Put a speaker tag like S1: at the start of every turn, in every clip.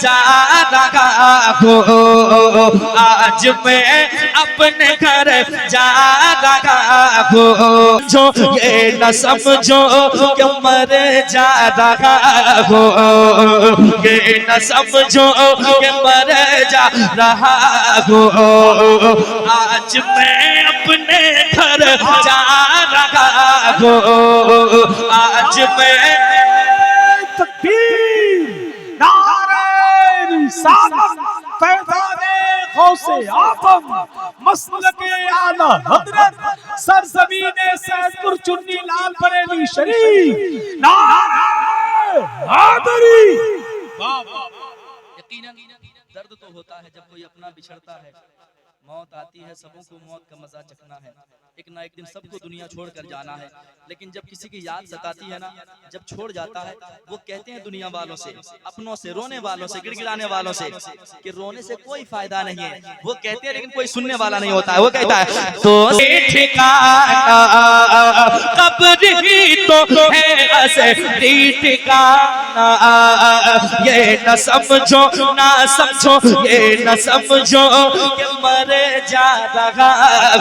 S1: जा रहा हूँ, आज मैं अपने घर जा रहा हूँ। जो ये न समझो कि मर जा रहा हूँ, ये न समझो कि मर जा रहा हूँ, आज मैं अपने घर जा रहा हूँ, आज मैं
S2: तकबीर नारे रिसालत पैगामे गौसे आज़म मसलके आला हज़रत सरज़मीने सैदपुर चुन्नी लाल बरेली शरीफ नारे हैदरी।
S3: यकीनन दर्द तो होता है जब कोई अपना बिछड़ता है, मौत आती है, सबों को मौत का मजा चखना है, एक ना एक दिन सबको दुनिया छोड़कर जाना है। लेकिन जब किसी की याद सताती है ना, जब छोड़ जाता है, वो कहते हैं दुनिया वालों से, अपनों से, रोने वालों से, गिड़गिड़ाने वालों से कि रोने से कोई फायदा नहीं है। वो कहते हैं लेकिन कोई सुनने वाला नहीं होता है। वो कहता है
S1: तो ठिकाना कब्र ही तो है असली ठिकाना, ये न समझो ना समझो, ये न समझो कि मर जा रहा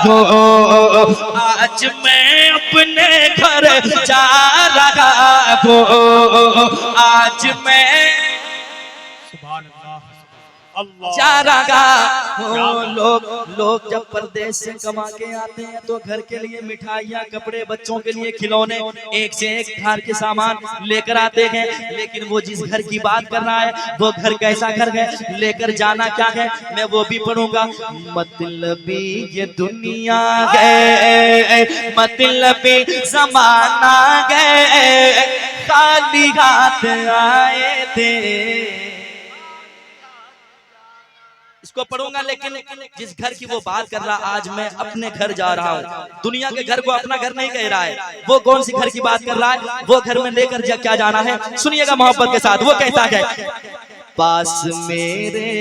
S1: हूँ, आज मैं अपने घर जा रहा हूँ, आज मैं जा रहा हूँ। लोग जब परदेश से कमा के आते हैं तो घर के लिए मिठाइयाँ, कपड़े, बच्चों के लिए खिलौने, एक से एक घर के सामान लेकर आते हैं। लेकिन वो जिस घर की बात कर रहा है वो घर कैसा घर है, लेकर जाना क्या है, मैं वो भी पढ़ूंगा। मतलबी ये दुनिया गए, मतलबी जमाना गए, खाली हाथ आए थे। इसको पढ़ूंगा लेकिन जिस घर की वो बात कर रहा, आज मैं अपने घर जा रहा हूँ। दुनिया के घर को अपना घर नहीं कह रहा है, वो कौन सी घर की बात कर रहा है, वो घर में लेकर क्या जाना है, सुनिएगा मोहब्बत के साथ। वो कहता है पास मेरे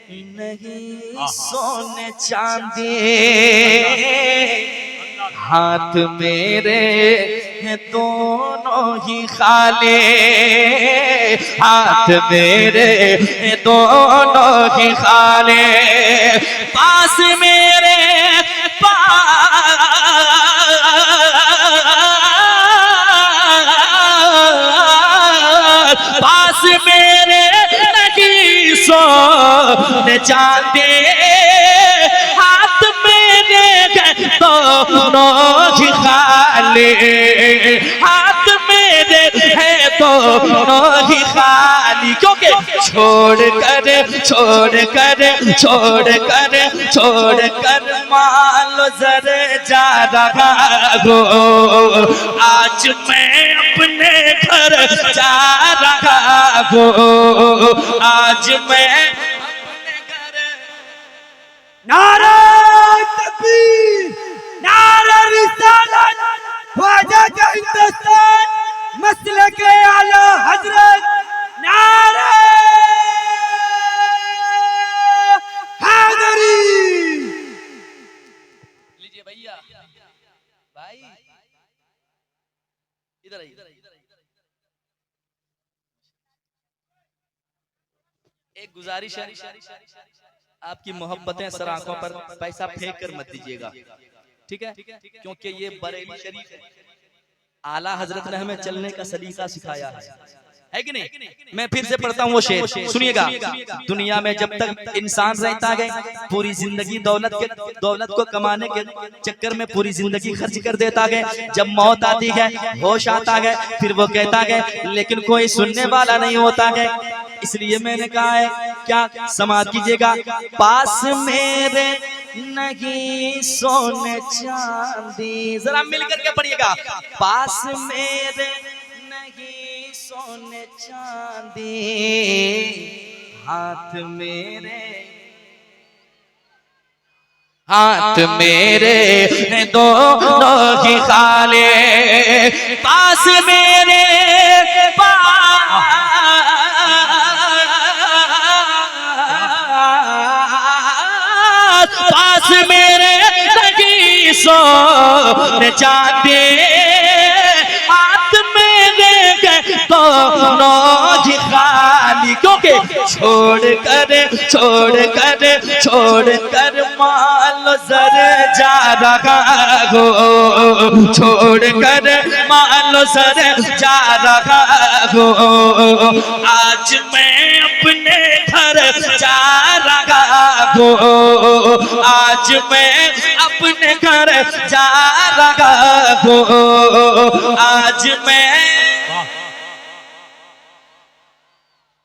S1: नहीं सोने चांदी, हाथ मेरे दोनों ही खाली, हाथ मेरे दोनों ही खाली, पास मेरे पास मेरे नहीं सोने चांदी, हाथ मेरे दोनों ही खाली, हाथ मेरे है दोनों ही खाली। क्योंकि छोड़ कर मालो जर जा रहा हूँ, आज मैं अपने घर जा रहा हूँ, आज मैं अपने घर।
S2: नारे तकबीर नारे रिसालत ख्वाजा का हिंदुस्तान मसलके आला हज़रत नारे हैदरी।
S3: लीजिए भैया, भाई इधर आइए। एक गुजारिश है, आपकी मोहब्बतें सर आंखों पर पैसा फेंक कर मत दीजिएगा, ठीक है? क्योंकि ये बरेली शरीफ है, आला हजरत ने हमें चलने का सलीका सिखाया है कि नहीं? मैं फिर से पढ़ता हूँ वो शेर, सुनिएगा। दुनिया में जब तक इंसान रहता है पूरी जिंदगी दौलत को कमाने के चक्कर में पूरी जिंदगी खर्च कर देता है। जब मौत आती है, होश आता है, फिर वो कहता है लेकिन कोई सुनने वाला नहीं होता है। इसलिए मैंने कहा है, क्या समाप्त कीजिएगा, पास मेरे नहीं सोने चांदी। जरा मिलकर के पढ़िएगा, पास मेरे नहीं सोने चांदी, हाथ मेरे दोनों ही खाली, पास मेरे पास मेरे नहीं सोने चांदी, हाथ मेरे दोनों ही खाली।
S1: खाली, क्योंकि छोड़ कर माल जर जा रहा हो, छोड़ कर माल जर जा रहा हो। आज मैं अपने घर जा रहा हो, आज मैं अपने घर जा रहा हो, आज मैं।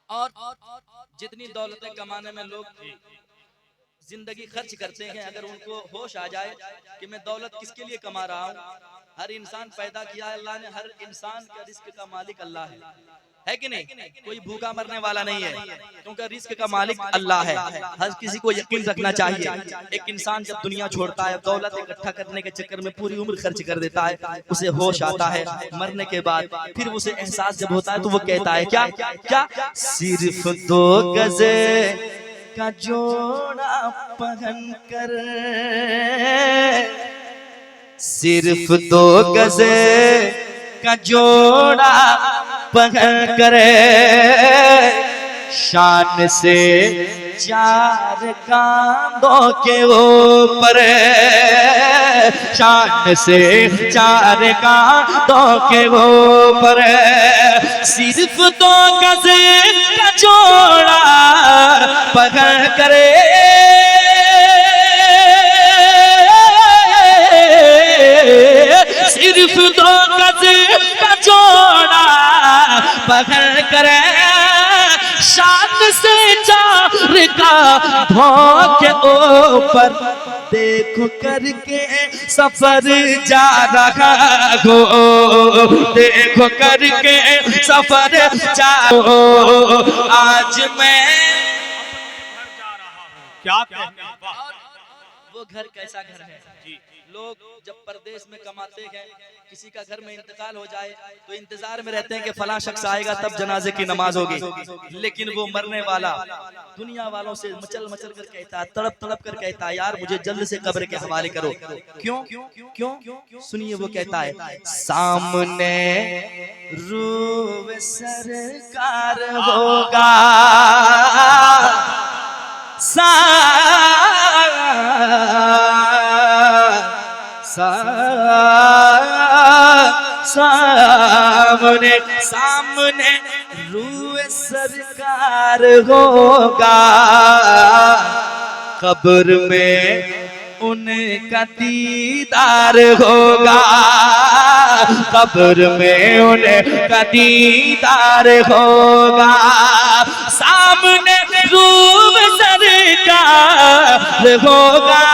S1: और जितनी दौलतें कमाने में लोग जिंदगी खर्च करते हैं, अगर उनको होश आ जाए कि मैं दौलत किसके लिए कमा रहा हूँ। हर इंसान पैदा किया है अल्लाह ने, हर इंसान का रिस्क का मालिक अल्लाह है कि नहीं? कोई भूखा मरने वाला नहीं है, क्योंकि रिस्क का मालिक अल्लाह है। हर किसी को यकीन रखना चाहिए। एक इंसान जब दुनिया छोड़ता है, दौलत इकट्ठा करने के चक्कर में पूरी उम्र खर्च कर देता है, उसे होश आता है मरने के बाद, फिर उसे एहसास जब होता है तो वो कहता है क्या क्या, सिर्फ 2 गज़े का जोड़ा पहन कर, सिर्फ 2 गज़े का जोड़ा पहन कर, शान से 4 कांधों के ऊपर, शान से 4 कांधों के ऊपर, सिर्फ 2 गज़े का जोड़ा पकड़ करे, सिर्फ 2 गज़े का जोड़ा पकड़ करे, शान से 4 कांधों के ऊपर, देखो करके सफर जा रहा हो, देखो करके सफर जा, आज मैं
S2: क्या कहते हैं?
S3: वो घर कैसा घर है? लोग जब परदेश में कमाते हैं, किसी का घर में इंतकाल हो जाए तो इंतजार में रहते हैं कि फलां शख्स आएगा तब जनाजे की नमाज होगी, लेकिन वो मरने वाला दुनिया वालों से मचल मचल कर कहता है, तड़प तड़प कर कहता है, यार मुझे जल्द से कब्र के हवाले करो। क्यों क्यों? सुनिए वो कहता है, सामने रूह सरकार होगा, सामने रूह सरकार होगा, कब्र में उनका दीदार होगा, कब्र में उनका दीदार होगा, सामने रूह सरकार होगा,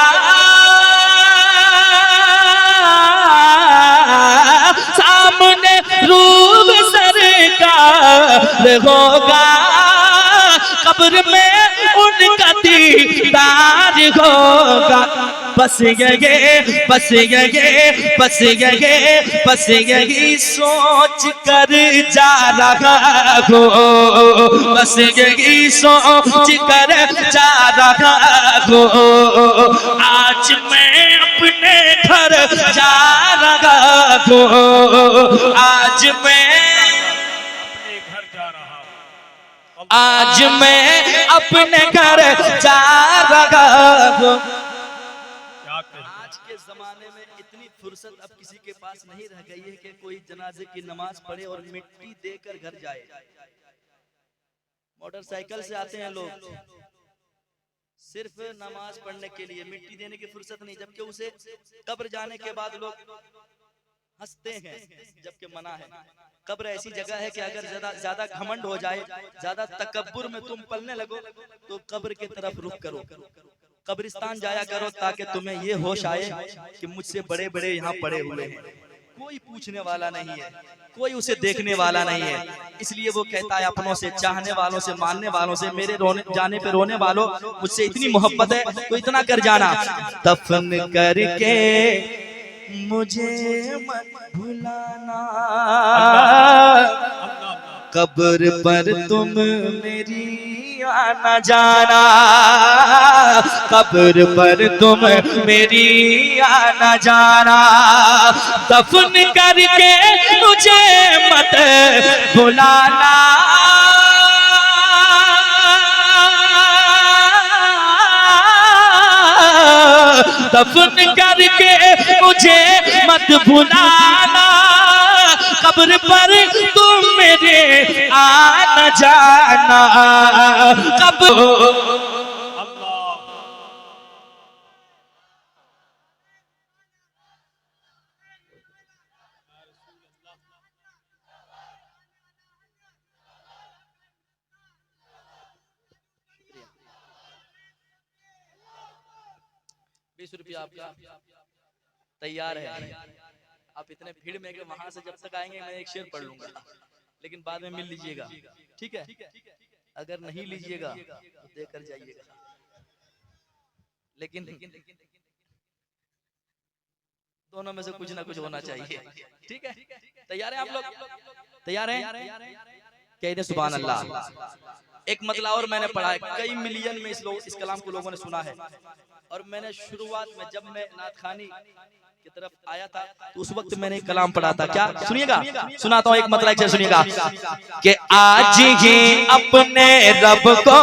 S3: सामने रूह सरकार होगा, कब्र में उनका दीदार होगा, बस यही सोच कर जा रहा हो, बस यही सोच कर जा रहा हो, आज मैं अपने घर जा रहा हो, आज मैं अपने घर जा रहा हूँ। आज के जमाने में इतनी फुर्सत अब किसी के पास नहीं रह गई है कि कोई जनाजे की नमाज पढ़े और मिट्टी देकर घर जाए। मोटरसाइकिल से आते हैं लोग सिर्फ नमाज पढ़ने के लिए, मिट्टी देने की फुर्सत नहीं, जबकि उसे कब्र जाने के बाद लोग हंसते हैं, जबकि मना है। कब्र ऐसी जगह है कि अगर ज्यादा घमंड हो जाए, ज्यादा तकब्बुर में तुम पलने लगो तो कब्र की तरफ रुख करो, कब्रिस्तान जाया करो, ताकि तुम्हें ये होश आए कि मुझसे बड़े बड़े यहाँ पड़े हुए हैं, कोई पूछने वाला नहीं है, कोई उसे देखने वाला नहीं है। इसलिए वो कहता है अपनों से, चाहने वालों से, मानने वालों से, मेरे जाने पे रोने वालों, मुझसे इतनी मोहब्बत है तो इतना कर जाना, दफन करके मुझे मत भुलाना, कब्र पर तुम मेरी आना जाना, कब्र पर तुम मेरी आना जाना, दफन करके मुझे मत भुलाना,
S1: दफन करके मुझे मत भुलाना, कब्र पर तुम मेरे आना जाना, कब्र ₹20 आपका तैयार है। आप इतने भीड़ में कि वहां से जब तक आएंगे मैं एक शेर पढ़ लूंगा, लेकिन बाद में मिल लीजिएगा, ठीक है? अगर नहीं लीजिएगा तो देकर जाइएगा, लेकिन दोनों में से कुछ ना कुछ होना चाहिए, ठीक है? तैयार हैं आप लोग? तैयार हैं? कह दे सुभान अल्लाह। एक मतलब और मैंने पढ़ा है, कई मिलियन में इस कलाम को लोगों ने सुना है, और मैंने शुरुआत में जब मैं नाथखानी की तरफ आया था तो उस वक्त मैंने कलाम पढ़ा था। क्या सुनिएगा, सुनाता हूँ एक मतलब, सुनिएगा कि आज ही अपने रब को